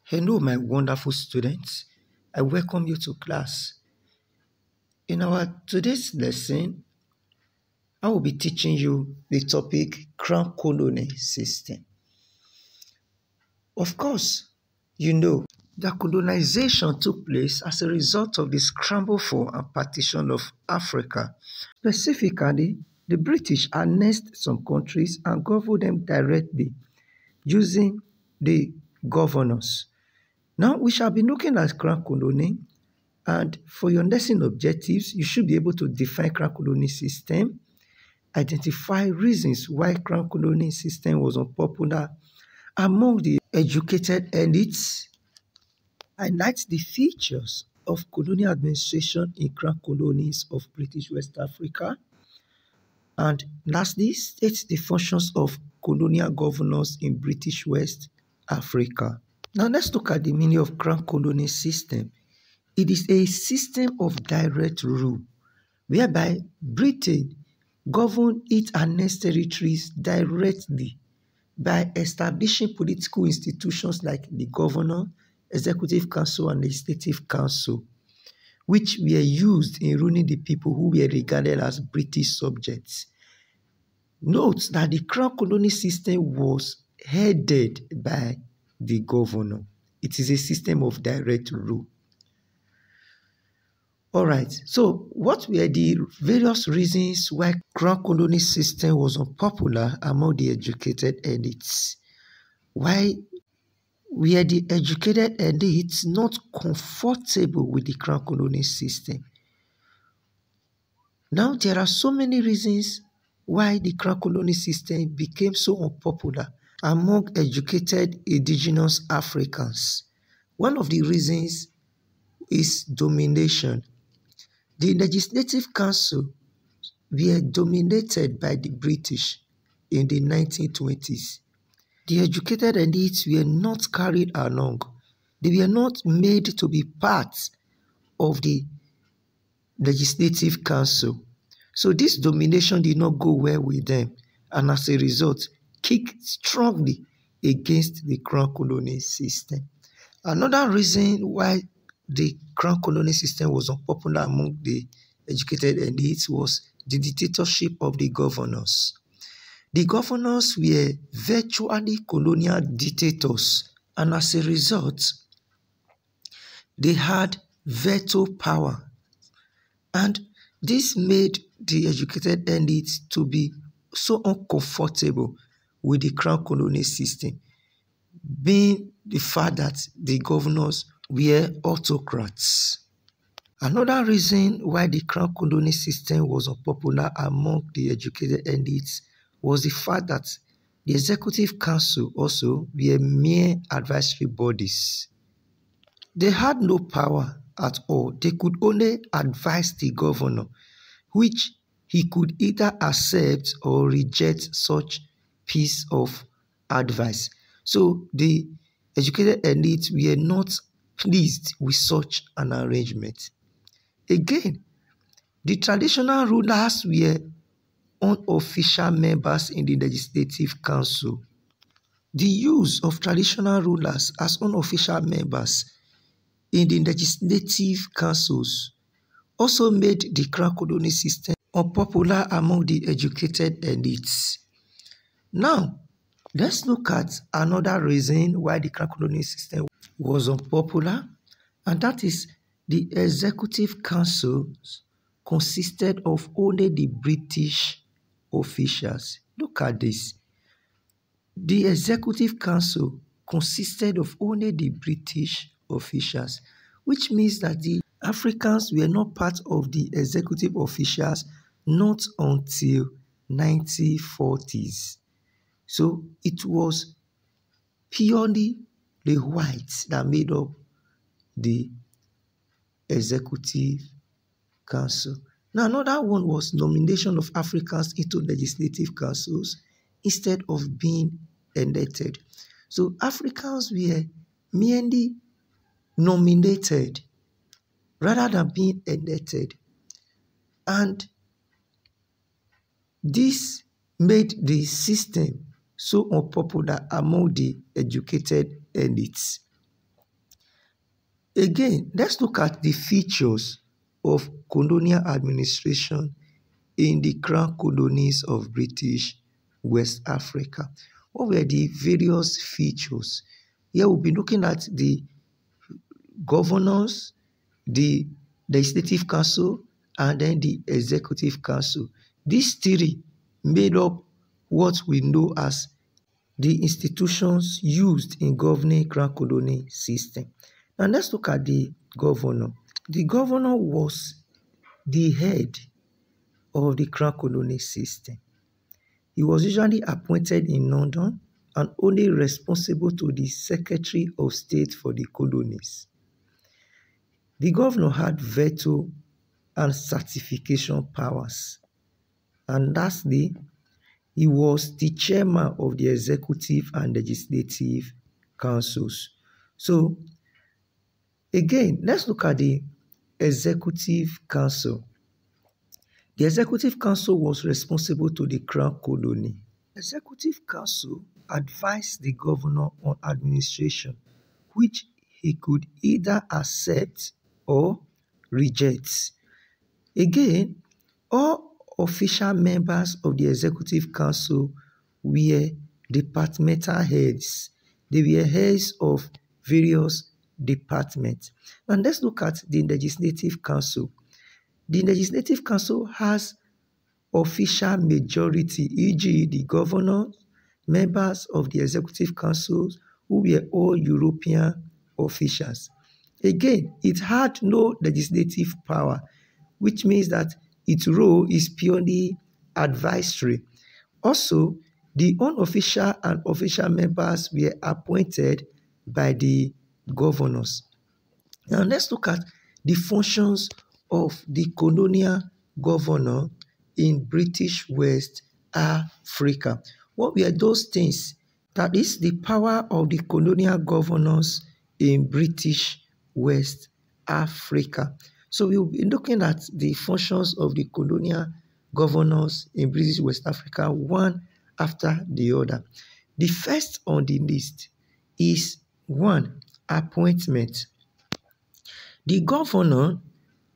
Hello, my wonderful students. I welcome you to class. In our today's lesson, I will be teaching you the topic Crown Colony System. Of course, you know that colonization took place as a result of the scramble for and partition of Africa. Specifically, the British annexed some countries and governed them directly using the governors. Now, we shall be looking at Crown Colony. And for your lesson objectives, you should be able to define Crown Colony system, identify reasons why Crown Colony system was unpopular among the educated elites, highlight the features of colonial administration in Crown colonies of British West Africa, and lastly, state the functions of colonial governors in British West Africa. Now let's look at the meaning of Crown Colony system. It is a system of direct rule, whereby Britain governed its annexed territories directly by establishing political institutions like the governor, executive council, and legislative council, which were used in ruling the people who were regarded as British subjects. Note that the Crown Colony system was headed by the governor. It is a system of direct rule. Alright, so what were the various reasons why Crown Colony system was unpopular among the educated elites? Why were the educated elites not comfortable with the Crown Colony system? Now, there are so many reasons why the Crown Colony system became so unpopular among educated indigenous Africans. One of the reasons is domination. The Legislative Council were dominated by the British in the 1920s. The educated elites were not carried along. They were not made to be part of the Legislative Council. So this domination did not go well with them, and as a result, kicked strongly against the Crown Colony system. Another reason why the Crown Colony system was unpopular among the educated elites was the dictatorship of the governors. The governors were virtually colonial dictators, and as a result, they had veto power. And this made the educated elites to be so uncomfortable with the Crown Colony system, being the fact that the governors were autocrats. Another reason why the Crown Colony system was unpopular among the educated elites was the fact that the Executive Council also were mere advisory bodies. They had no power at all. They could only advise the governor, which he could either accept or reject such piece of advice. So the educated elites were not pleased with such an arrangement. Again, the traditional rulers were unofficial members in the Legislative Council. The use of traditional rulers as unofficial members in the Legislative Councils also made the Crown Colony system unpopular among the educated elites. Now, let's look at another reason why the Crown Colony system was unpopular, and that is the Executive Councils consisted of only the British officials. Look at this. The Executive Council consisted of only the British officials, which means that the Africans were not part of the executive officials not until 1940s. So it was purely the whites that made up the Executive Council. Now, another one was nomination of Africans into legislative councils instead of being elected. So Africans were merely nominated rather than being elected. And this made the system so unpopular among the educated elites. Again, let's look at the features of colonial administration in the Crown colonies of British West Africa. What were the various features? Here we'll be looking at the governors, the legislative council, and then the executive council. These three made up what we know as the institutions used in governing Crown colony system. Now let's look at the governor. The governor was the head of the Crown colony system. He was usually appointed in London and only responsible to the Secretary of State for the colonies. The governor had veto and certification powers. And lastly, he was the chairman of the executive and legislative councils. So, again, let's look at the executive council. The executive council was responsible to the Crown colony. Executive council advised the governor on administration, which he could either accept or reject. Again, all official members of the executive council were departmental heads. They were heads of various departments. And let's look at the legislative council. The legislative council has official majority, e.g. the governor, members of the executive councils who were all European officials. Again, it had no legislative power, which means that its role is purely advisory. Also, the unofficial and official members were appointed by the governors. Now let's look at the functions of the colonial governor in British West Africa. What were those things? That is the power of the colonial governors in British West Africa. So we'll be looking at the functions of the colonial governors in British West Africa one after the other. The first on the list is 1. Appointment. The governor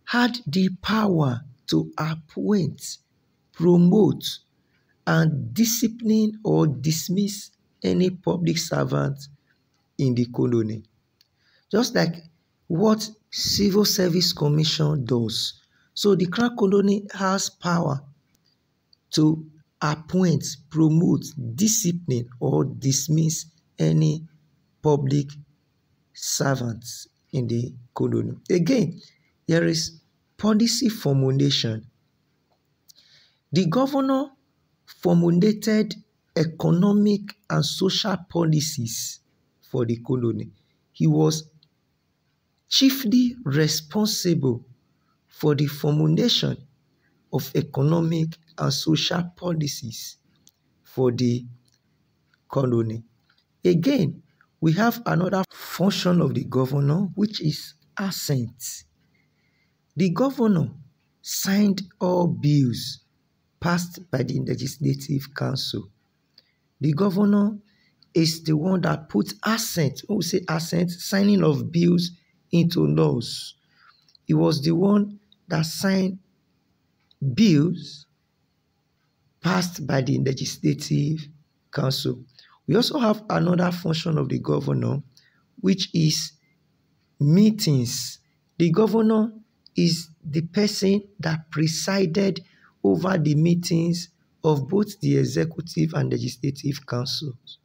had the power to appoint, promote, and discipline or dismiss any public servant in the colony. Just like what Civil Service Commission does. So the Crown colony has power to appoint, promote, discipline, or dismiss any public servants in the colony. Again, there is policy formulation. The governor formulated economic and social policies for the colony. He was chiefly responsible for the formulation of economic and social policies for the colony. Again, we have another function of the governor, which is assent. The governor signed all bills passed by the legislative council. The governor is the one that puts assent, when we say assent, signing of bills into laws. He was the one that signed bills passed by the legislative council. We also have another function of the governor, which is meetings. The governor is the person that presided over the meetings of both the executive and legislative councils.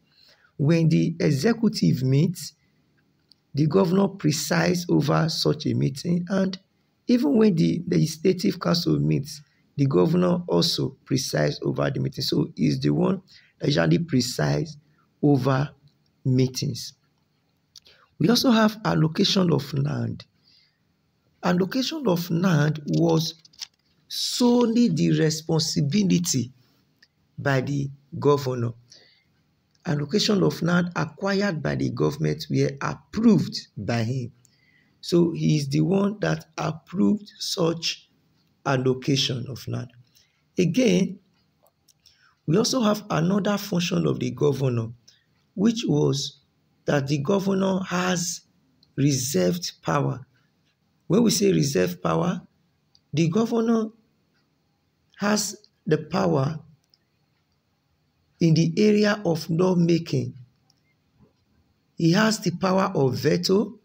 When the executive meets, the governor presides over such a meeting, and even when the legislative council meets, the governor also presides over the meeting. So he's the one that usually presides over meetings. We also have allocation of land. Allocation of land was solely the responsibility by the governor. Allocation of land acquired by the government were approved by him. So he is the one that approved such allocation of land. Again, we also have another function of the governor, which was that the governor has reserved power. When we say reserved power, the governor has the power in the area of lawmaking. He has the power of veto.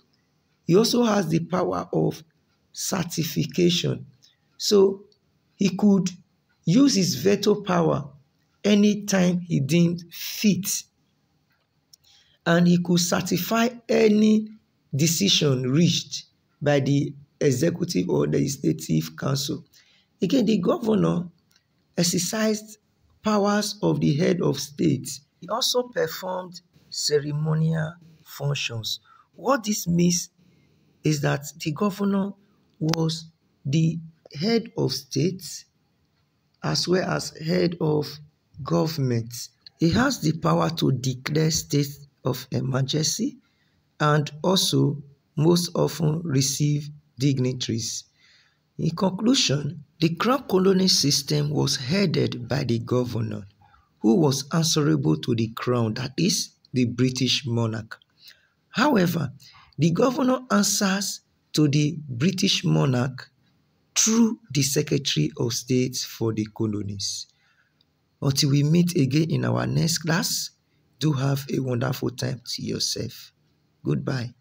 He also has the power of certification. So he could use his veto power anytime he deemed fit. And he could certify any decision reached by the executive or legislative council. Again, the governor exercised powers of the head of state. He also performed ceremonial functions. What this means is that the governor was the head of state as well as head of government. He has the power to declare state of emergency and also most often receive dignitaries. In conclusion, the crown colony system was headed by the governor, who was answerable to the crown, that is, the British monarch. However, the governor answers to the British monarch through the Secretary of State for the colonies. Until we meet again in our next class, do have a wonderful time to yourself. Goodbye.